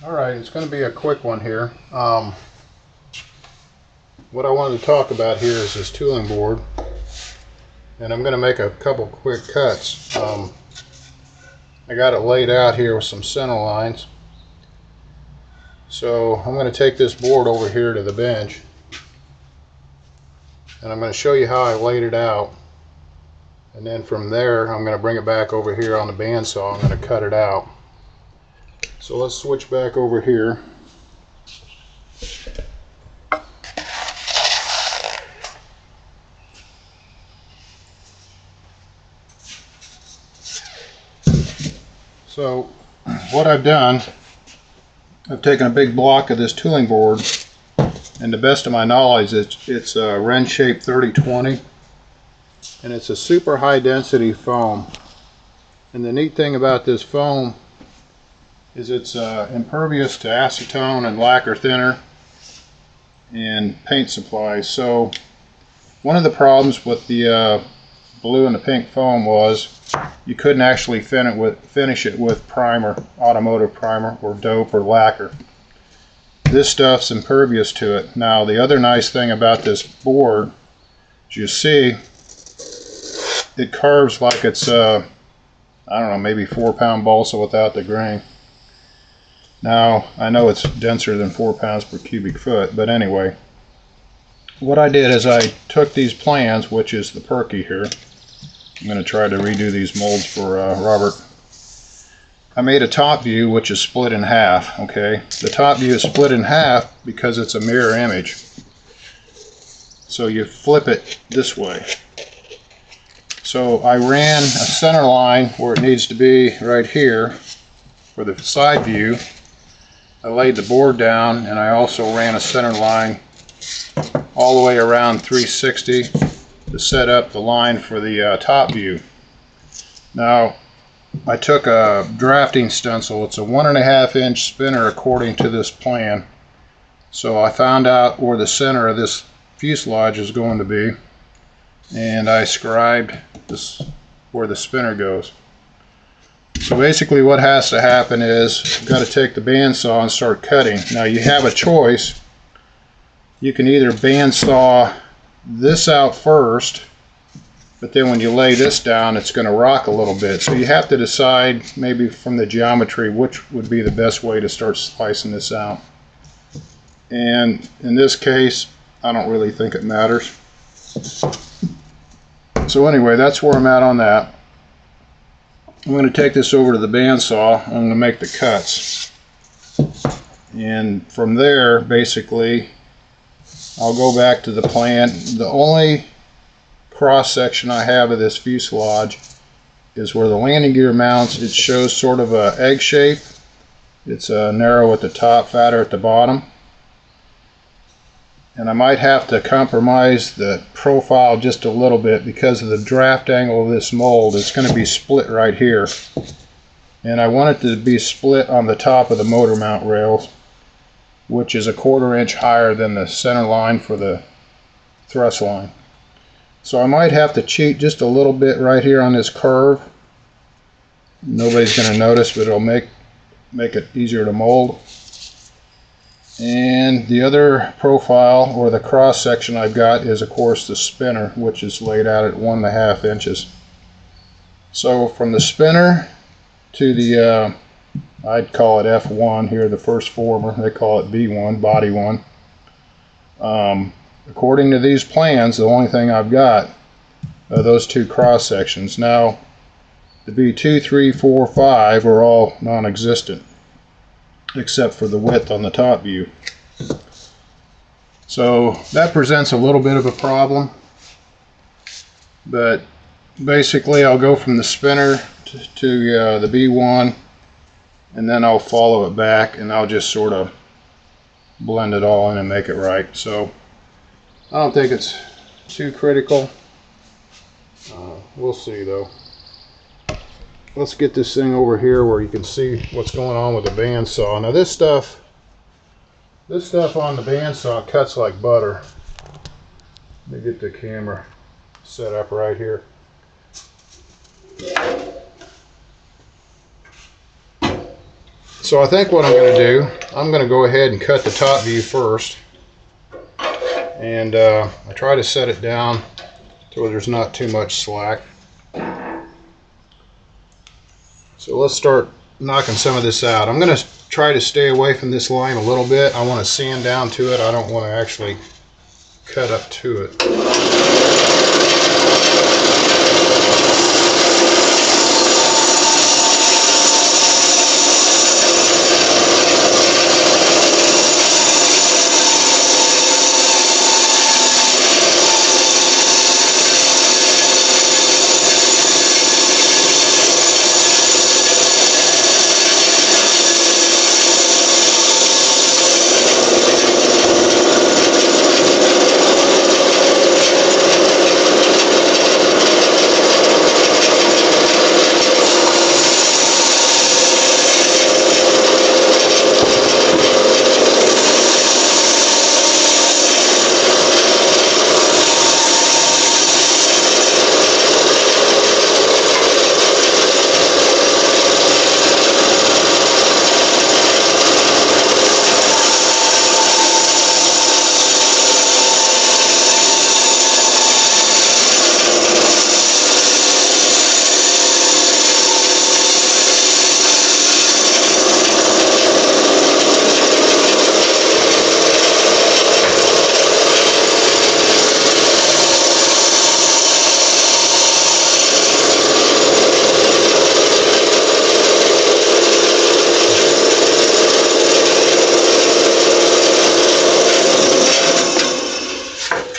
Alright, it's going to be a quick one here. What I wanted to talk about here is this tooling board, and I'm going to make a couple quick cuts. I got it laid out here with some center lines, so I'm going to take this board over here to the bench, and I'm going to show you how I laid it out, and then from there I'm going to bring it back over here on the bandsaw. I'm going to cut it out. So let's switch back over here. So what I've done, I've taken a big block of this tooling board, and to the best of my knowledge it's a wrench shape 3020, and it's a super high density foam. And the neat thing about this foam is it's impervious to acetone and lacquer thinner and paint supplies. So one of the problems with the blue and the pink foam was you couldn't actually finish it with primer, automotive primer, or dope or lacquer. This stuff's impervious to it. Now the other nice thing about this board, as you see, it carves like it's I don't know, maybe 4-pound balsa without the grain. Now I know it's denser than 4 pounds per cubic foot, but anyway, what I did is I took these plans, which is the Perky here. I'm going to try to redo these molds for Robert. I made a top view which is split in half. Okay, the top view is split in half because it's a mirror image. So you flip it this way. So I ran a center line where it needs to be right here for the side view. I laid the board down, and I also ran a center line all the way around 360 to set up the line for the top view. Now I took a drafting stencil. It's a 1.5 inch spinner according to this plan. So I found out where the center of this fuselage is going to be, and I scribed this where the spinner goes. So basically what has to happen is you've got to take the bandsaw and start cutting. Now you have a choice. You can either bandsaw this out first, but then when you lay this down it's going to rock a little bit. So you have to decide maybe from the geometry which would be the best way to start slicing this out. And in this case I don't really think it matters. So anyway, that's where I'm at on that. I'm going to take this over to the bandsaw. I'm going to make the cuts, and from there basically I'll go back to the plan. The only cross section I have of this fuselage is where the landing gear mounts. It shows sort of a egg shape. It's narrow at the top, fatter at the bottom, and I might have to compromise the profile just a little bit because of the draft angle of this mold. It's going to be split right here, and I want it to be split on the top of the motor mount rails, which is a 1/4 inch higher than the center line for the thrust line. So I might have to cheat just a little bit right here on this curve. Nobody's going to notice, but it'll make it easier to mold. And the other profile, or the cross section I've got, is of course the spinner, which is laid out at 1.5 inches. So from the spinner to the I'd call it F1 here, the first former, they call it B1, body 1. According to these plans, the only thing I've got are those two cross sections. Now the B2, 3, 4, 5 are all non-existent, except for the width on the top view. So that presents a little bit of a problem, but basically I'll go from the spinner to the B1, and then I'll follow it back, and I'll just sort of blend it all in and make it right. So I don't think it's too critical. We'll see though. Let's get this thing over here where you can see what's going on with the bandsaw. Now this stuff on the bandsaw cuts like butter. Let me get the camera set up right here. So I think what I'm going to do, I'm going to go ahead and cut the top view first. And I try to set it down to where there's not too much slack. So let's start knocking some of this out. I'm going to try to stay away from this line a little bit. I want to sand down to it. I don't want to actually cut up to it.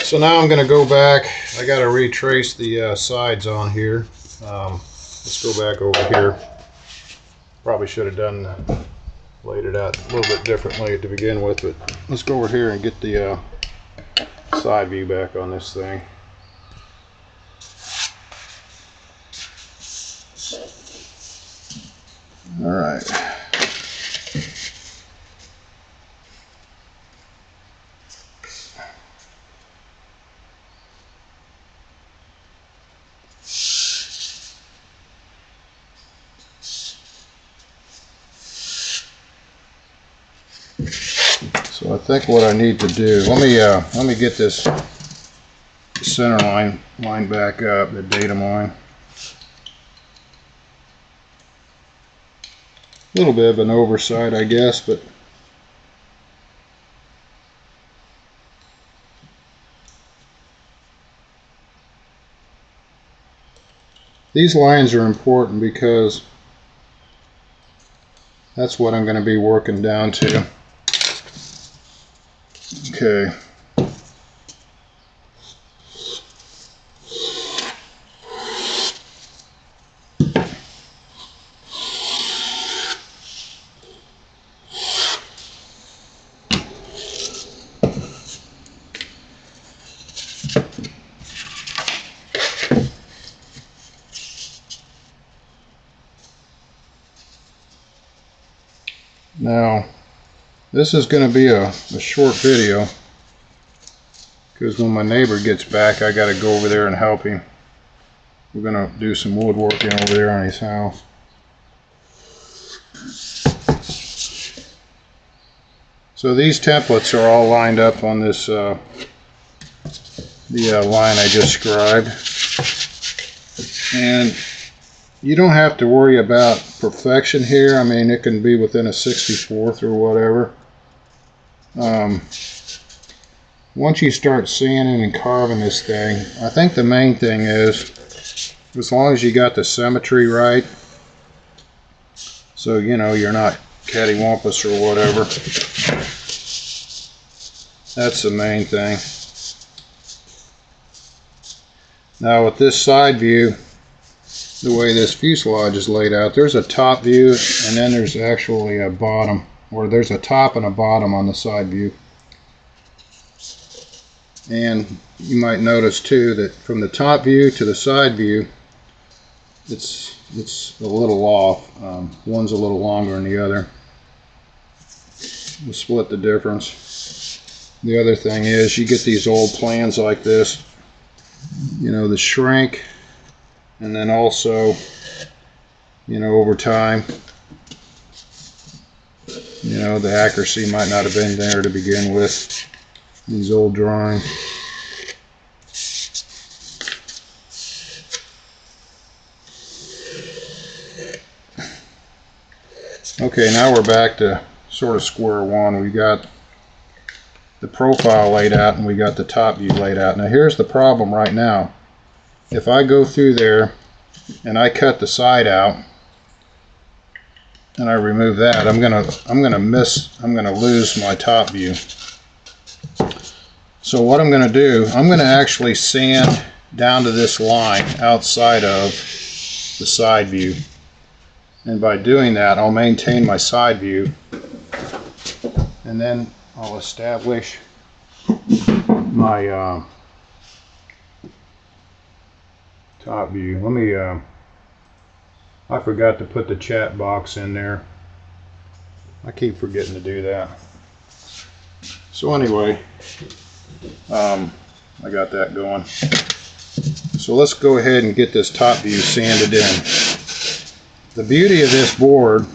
So now I'm going to go back. I got to retrace the sides on here. Let's go back over here. Probably should have done laid it out a little bit differently to begin with, but let's go over here and get the side view back on this thing. All right. So I think what I need to do, let me get this center line back up, the datum line. A little bit of an oversight, I guess, but these lines are important because that's what I'm going to be working down to. Okay. Now, this is going to be a short video because when my neighbor gets back, I got to go over there and help him. We're going to do some woodworking over there on his house. So these templates are all lined up on this the line I just scribed, and you don't have to worry about perfection here. I mean, it can be within a 64th or whatever. Once you start sanding and carving this thing, I think the main thing is, as long as you got the symmetry right, so you know you're not cattywampus or whatever, that's the main thing. Now with this side view, the way this fuselage is laid out, there's a top view and then there's actually a bottom, or there's a top and a bottom on the side view. And you might notice too that from the top view to the side view, it's a little off. One's a little longer than the other. We'll split the difference. The other thing is, you get these old plans like this, you know, the shrink, and then also, you know, over time, You know, the accuracy might not have been there to begin with. These old drawings. Okay, now we're back to sort of square one. We got the profile laid out and we got the top view laid out. Now here's the problem right now. If I go through there and I cut the side out and I remove that, I'm gonna lose my top view. So what I'm gonna do, I'm gonna actually sand down to this line outside of the side view. And by doing that, I'll maintain my side view, and then I'll establish my top view. Let me, I forgot to put the chat box in there. I keep forgetting to do that. So anyway, I got that going. So let's go ahead and get this top view sanded in. The beauty of this board,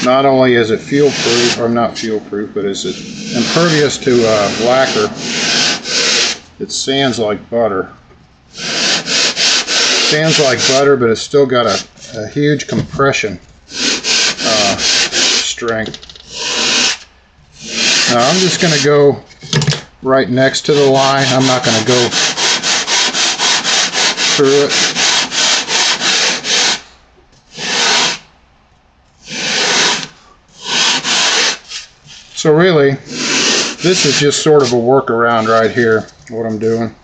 not only is it fuel proof, or not fuel proof, but is it impervious to lacquer, it sands like butter. Sands like butter, but it's still got a huge compression strength. Now I'm just going to go right next to the line. I'm not going to go through it. So really, this is just sort of a workaround right here, what I'm doing.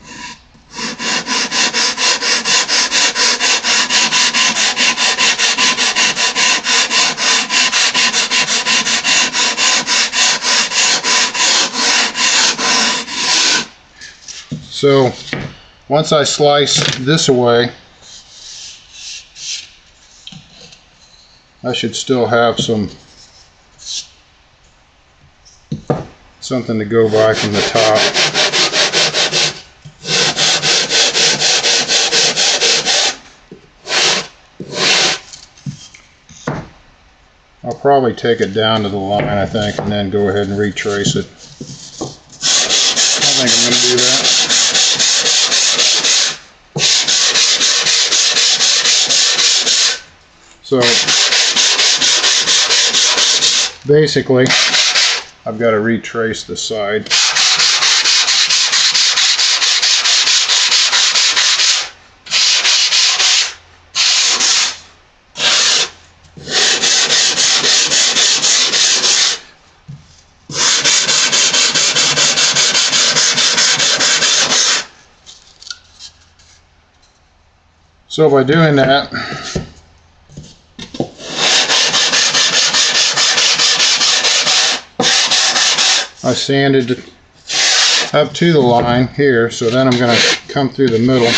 So once I slice this away, I should still have something to go by from the top. I'll probably take it down to the line, I think, and then go ahead and retrace it. I think I'm going to do that. So basically, I've got to retrace the side. So by doing that, I sanded it up to the line here, so then I'm going to come through the middle.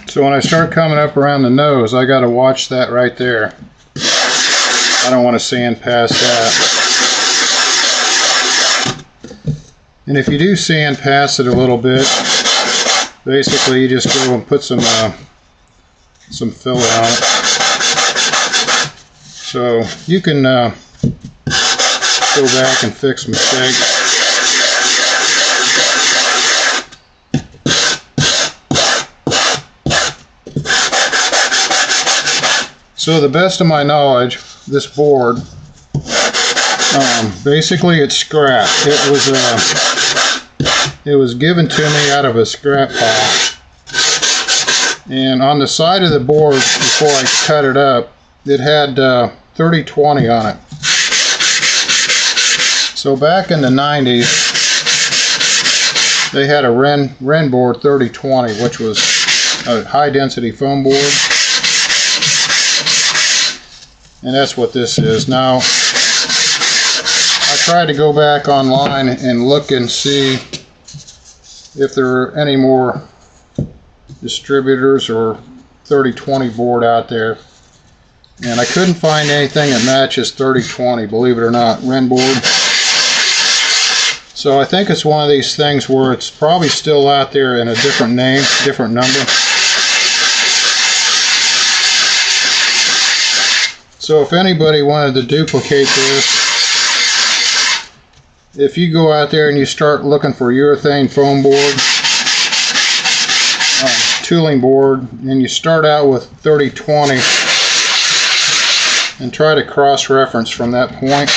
So when I start coming up around the nose, I got to watch that right there. I don't want to sand past that. And if you do sand past it a little bit, basically you just go and put some some fillet on it. So you can go back and fix mistakes. So the best of my knowledge, this board, basically it's scrap. It was given to me out of a scrap pile. And on the side of the board, before I cut it up, it had 3020 on it. So back in the 90s, they had a Wren board 3020, which was a high density foam board. And that's what this is. Now, I tried to go back online and look and see if there were any more distributors or 3020 board out there. And I couldn't find anything that matches 3020, believe it or not, Wren board. So I think it's one of these things where it's probably still out there in a different name, different number. So if anybody wanted to duplicate this, if you go out there and you start looking for urethane foam board, tooling board, and you start out with 3020 and try to cross-reference from that point,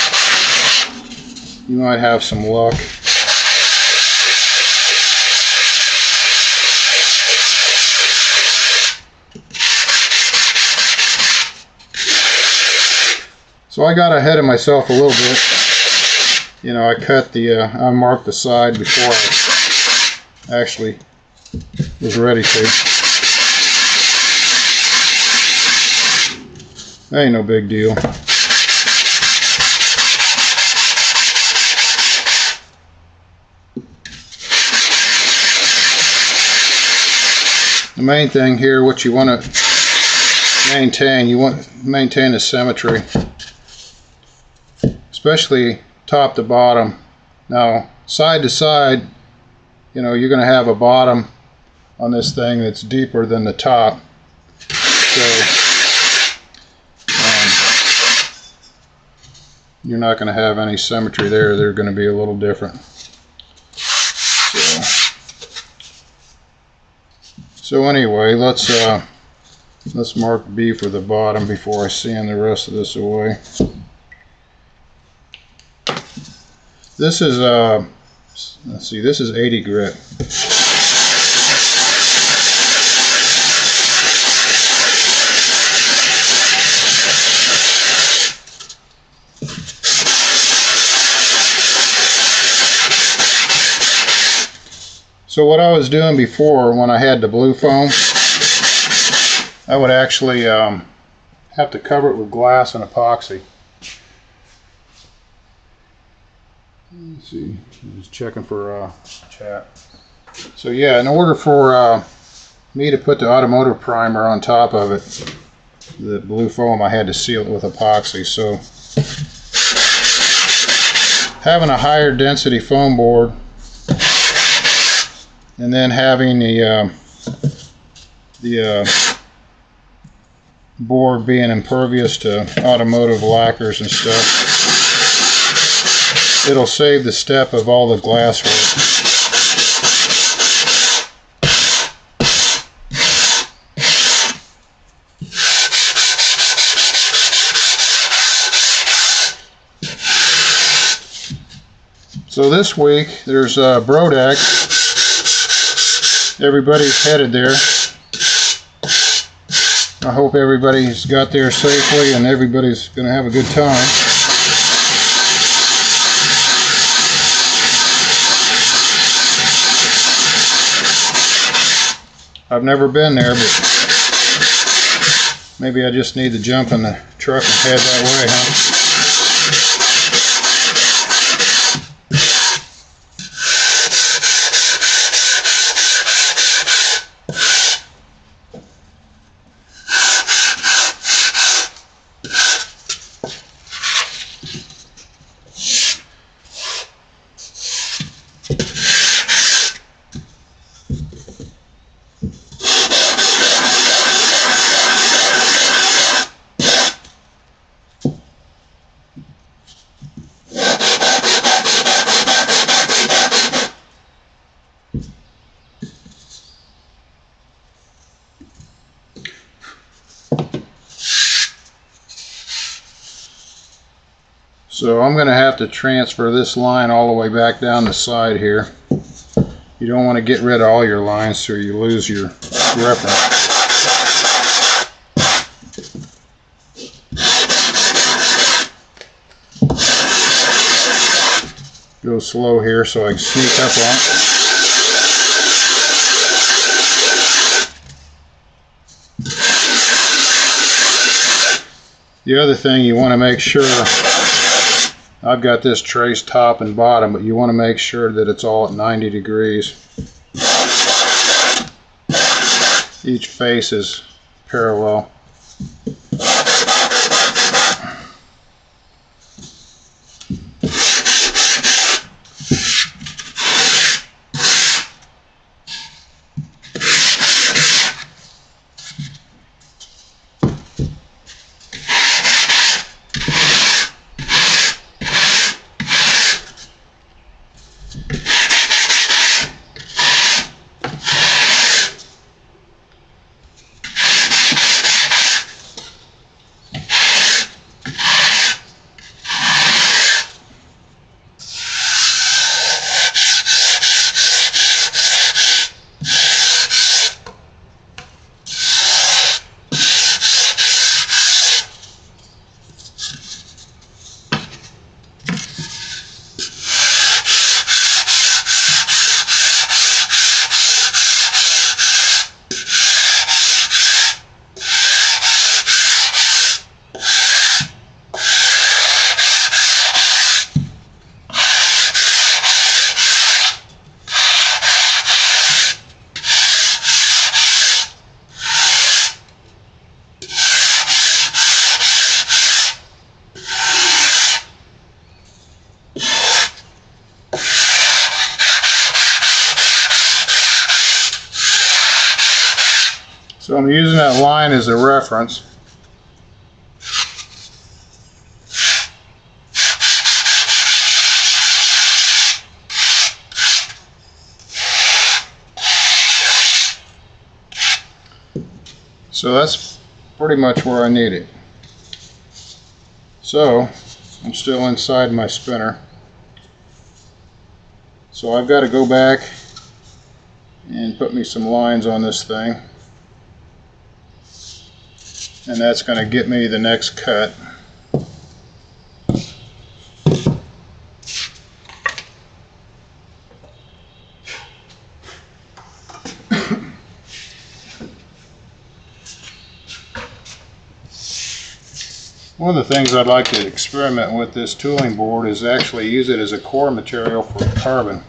you might have some luck. So I got ahead of myself a little bit. You know, I marked the side before I actually was ready to. That ain't no big deal. The main thing here, what you want to maintain, you want to maintain the symmetry, especially top to bottom. Now, side to side, you know, you're going to have a bottom on this thing that's deeper than the top. So you're not going to have any symmetry there. They're going to be a little different. So anyway, let's mark B for the bottom before I sand the rest of this away. This is let's see, this is 80 grit. So what I was doing before, when I had the blue foam, I would actually have to cover it with glass and epoxy. Let's see, I'm just checking for chat. So yeah, in order for me to put the automotive primer on top of it, the blue foam, I had to seal it with epoxy. So having a higher density foam board and then having the board being impervious to automotive lacquers and stuff, it'll save the step of all the glass work. So this week there's Brodeck. Everybody's headed there. I hope everybody's got there safely and everybody's going to have a good time. I've never been there, but maybe I just need to jump in the truck and head that way, huh? So I'm going to have to transfer this line all the way back down the side here. You don't want to get rid of all your lines so you lose your reference. Go slow here so I can sneak up on it. The other thing you want to make sure, I've got this trace top and bottom, but you want to make sure that it's all at 90 degrees. Each face is parallel. So I'm using that line as a reference. So that's pretty much where I need it. So I'm still inside my spinner. So I've got to go back and put me some lines on this thing. And that's going to get me the next cut. One of the things I'd like to experiment with this tooling board is actually use it as a core material for carbon.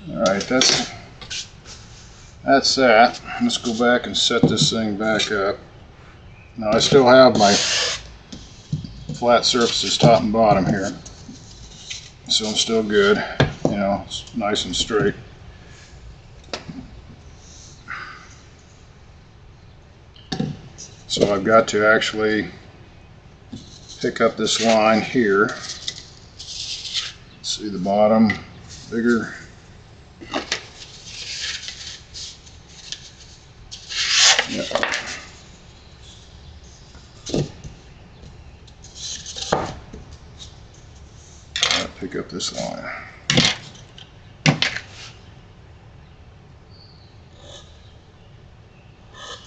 Alright, that's that. Let's go back and set this thing back up. Now I still have my flat surfaces top and bottom here, so I'm still good. You know, it's nice and straight. So I've got to actually pick up this line here. See the bottom bigger. Yeah. I'll pick up this line.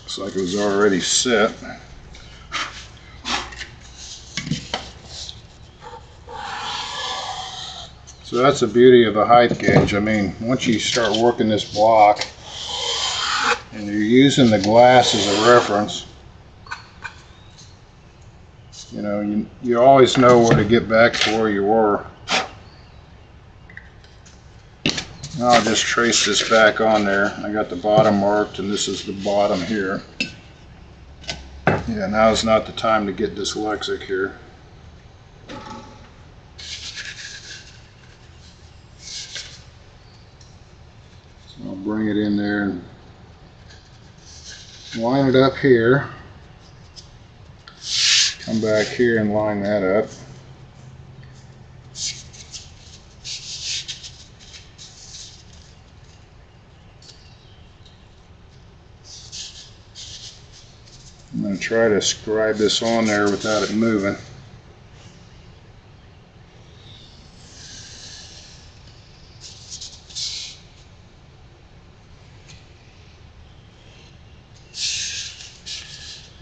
Looks like it was already set. So that's the beauty of a height gauge. I mean, once you start working this block and you're using the glass as a reference, you know, you always know where to get back to where you were. Now I'll just trace this back on there. I got the bottom marked, and this is the bottom here. Yeah, now is not the time to get dyslexic here. So I'll bring it in there and line it up here. Come back here and line that up. I'm going to try to scribe this on there without it moving.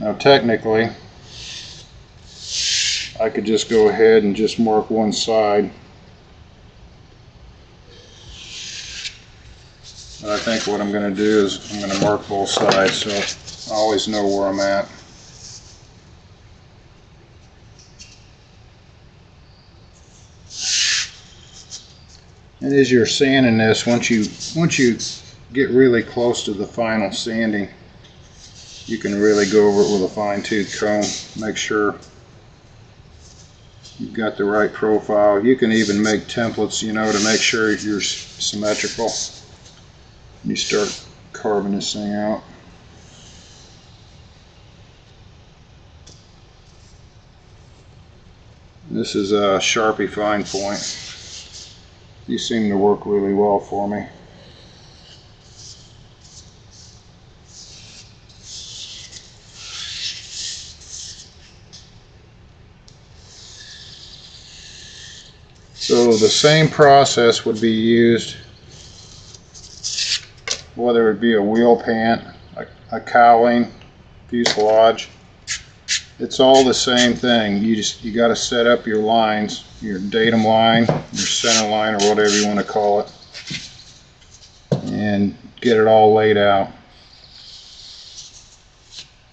Now technically, I could just go ahead and just mark one side. But I think what I'm going to do is I'm going to mark both sides so I always know where I'm at. And as you're sanding this, once you get really close to the final sanding, you can really go over it with a fine-tooth comb. Make sure you've got the right profile. You can even make templates, you know, to make sure you're symmetrical. You start carving this thing out. This is a Sharpie fine point. These seem to work really well for me. So the same process would be used whether it be a wheel pant, a cowling, fuselage. It's all the same thing. You got to set up your lines, your datum line, your center line, or whatever you want to call it, and get it all laid out.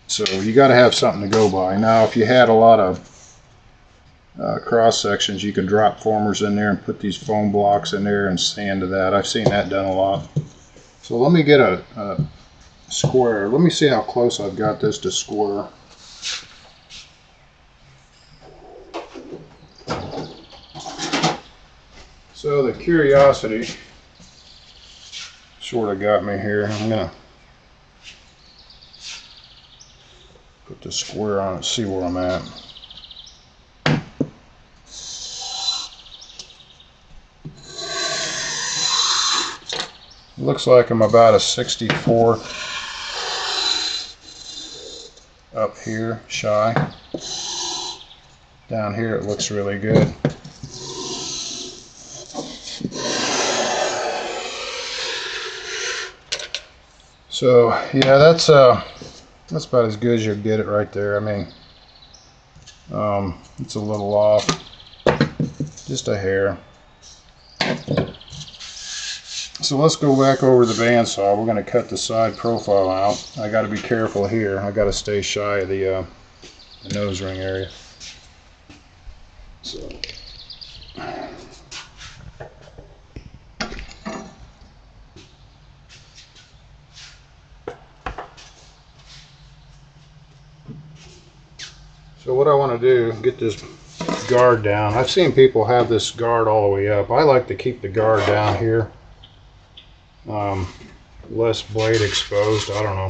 So you got to have something to go by. Now, if you had a lot of cross sections, you can drop formers in there and put these foam blocks in there and sand to that. I've seen that done a lot. So let me get a square. Let me see how close I've got this to square. So the curiosity sort of got me here. I'm gonna put the square on it, see where I'm at. Looks like I'm about a 64 up here, shy. Down here it looks really good. So yeah, that's about as good as you'll get it right there. I mean, it's a little off, just a hair. So let's go back over the bandsaw. We're going to cut the side profile out. I got to be careful here. I got to stay shy of the nose ring area. So what I want to do, get this guard down. I've seen people have this guard all the way up. I like to keep the guard down here. Less blade exposed, I don't know.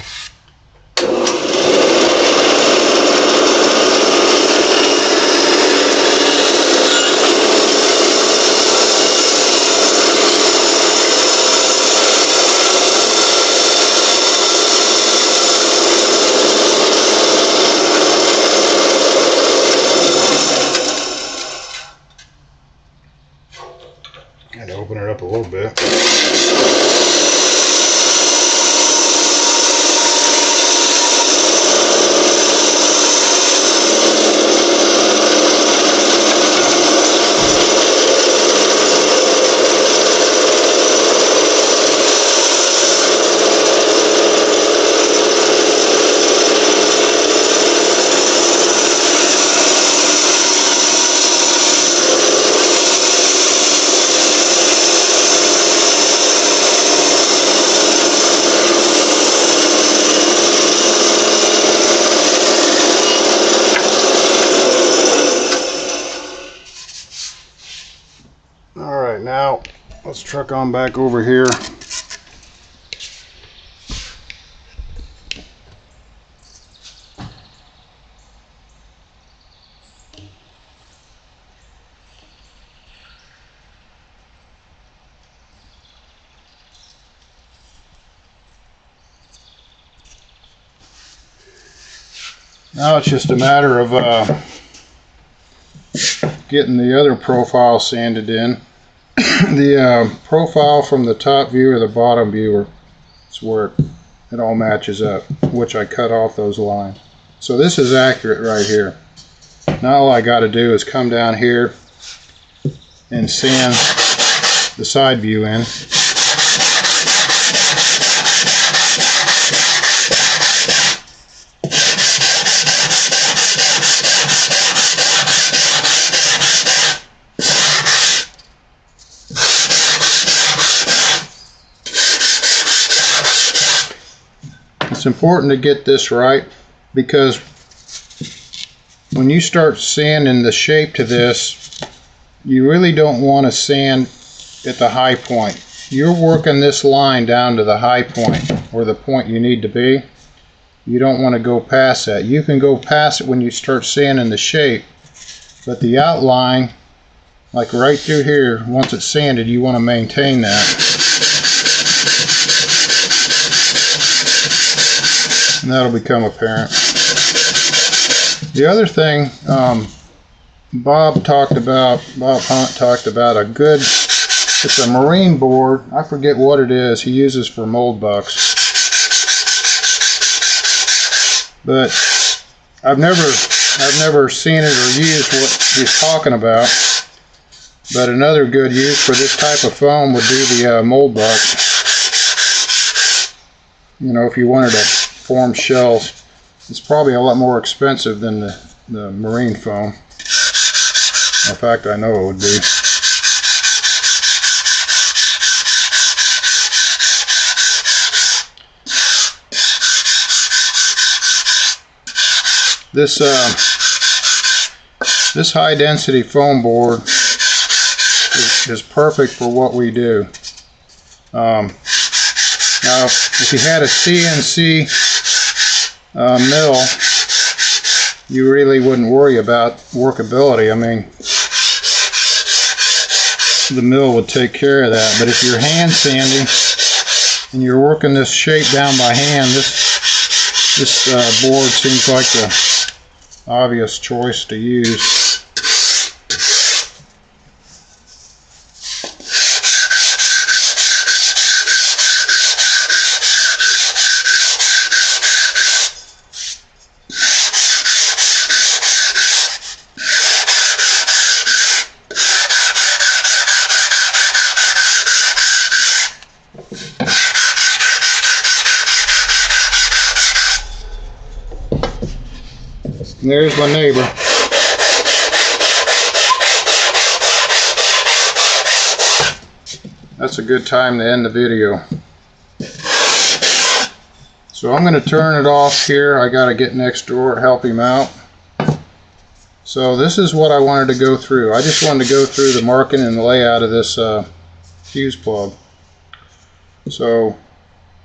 Had to open it up a little bit. Alright, now let's truck on back over here. Now it's just a matter of getting the other profile sanded in. The profile from the top view or the bottom view is where it all matches up, which I cut off those lines. So this is accurate right here. Now all I got to do is come down here and sand the side view in. It's important to get this right, because when you start sanding the shape to this, you really don't want to sand at the high point. You're working this line down to the high point, or the point you need to be. You don't want to go past that. You can go past it when you start sanding the shape, but the outline, like right through here, once it's sanded, you want to maintain that. And that'll become apparent. The other thing Bob Hunt talked about a good, it's a marine board, I forget what it is, he uses for mold bucks. But I've never seen it or used what he's talking about. But another good use for this type of foam would be the mold buck. You know, if you wanted to form shells, it's probably a lot more expensive than the marine foam. In fact, I know it would be. This high density foam board is perfect for what we do. Now, if you had a CNC mill, you really wouldn't worry about workability. I mean, the mill would take care of that. But if you're hand sanding and you're working this shape down by hand, this board seems like the obvious choice to use. And there's my neighbor. That's a good time to end the video. So I'm going to turn it off here. I got to get next door to help him out. So this is what I wanted to go through. I just wanted to go through the marking and the layout of this fuse plug. So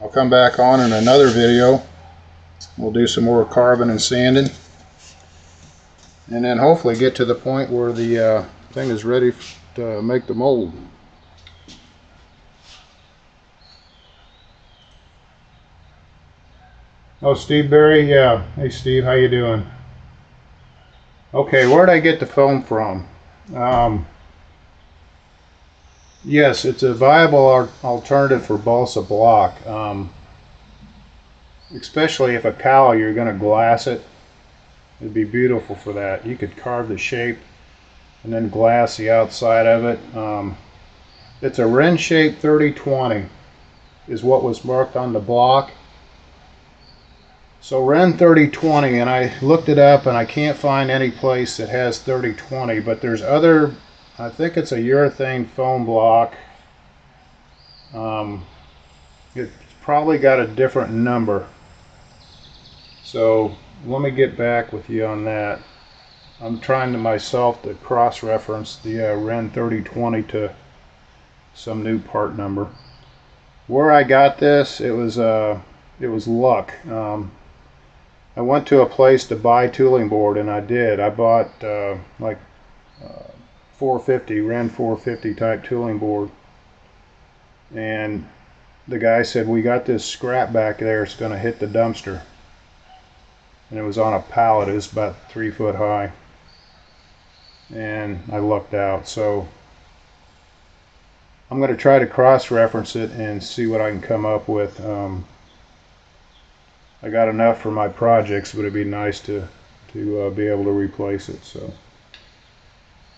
I'll come back on in another video. We'll do some more carving and sanding, and then hopefully get to the point where the thing is ready to make the mold. Oh, Steve Berry? Yeah. Hey Steve, how you doing? Okay, where did I get the foam from? Yes, it's a viable alternative for balsa block. Especially if a cowl, you're going to glass it. It'd be beautiful for that. You could carve the shape and then glass the outside of it. It's a Ren shape 3020 is what was marked on the block. So Ren 3020, and I looked it up and I can't find any place that has 3020, but there's other, I think it's a urethane foam block. It's probably got a different number. So let me get back with you on that. I'm trying to myself to cross-reference the Ren 3020 to some new part number. Where I got this, it was luck. I went to a place to buy tooling board, and I did. I bought like 450 Ren 450 type tooling board, and the guy said, we got this scrap back there, it's going to hit the dumpster. And it was on a pallet. It was about 3 foot high, and I lucked out. So I'm going to try to cross-reference it and see what I can come up with. I got enough for my projects, but it'd be nice to be able to replace it. So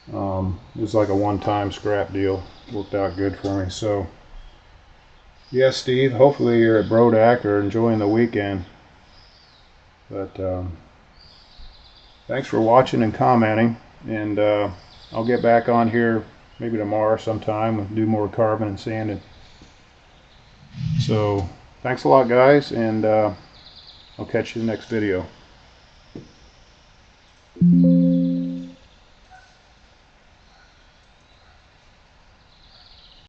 it was like a one-time scrap deal. Worked out good for me. So yes, Steve, hopefully you're at Brodak or enjoying the weekend. But thanks for watching and commenting, and I'll get back on here maybe tomorrow sometime and do more carving and sanding. So thanks a lot, guys, and I'll catch you in the next video.